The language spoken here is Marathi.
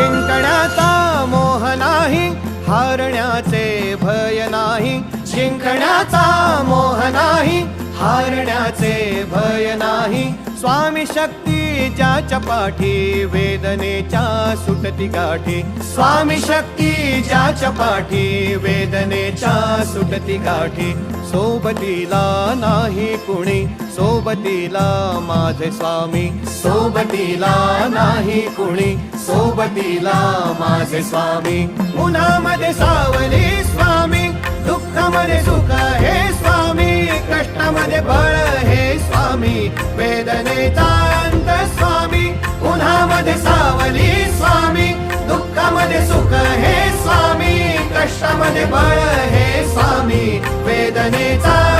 जिंकण्याचा मोह नाही, हारण्याचे भय नाही. जिंकण्याचा मोह नाही, हारण्याचे भय नाही. स्वामी शक्ती ज्याच्या पाठी, वेदनेच्या सुटती गाठी. स्वामी शक्ती ज्याच्या पाठी, वेदनेच्या सुटती गाठी. सोबतीला नाही कुणी, सोबतीला माझे स्वामी. सोबतीला नाही कुणी, सोबतीला माझे स्वामी. उन्हामध्ये सावली स्वामी, दुःखामध्ये सुख हे स्वामी. कष्टामध्ये बळ हे स्वामी, वेदनेचा अंत स्वामी. उन्हामध्ये सावली स्वामी, दुःखामध्ये सुख हे स्वामी. कष्टामध्ये बळ हे स्वामी, वेदनेचा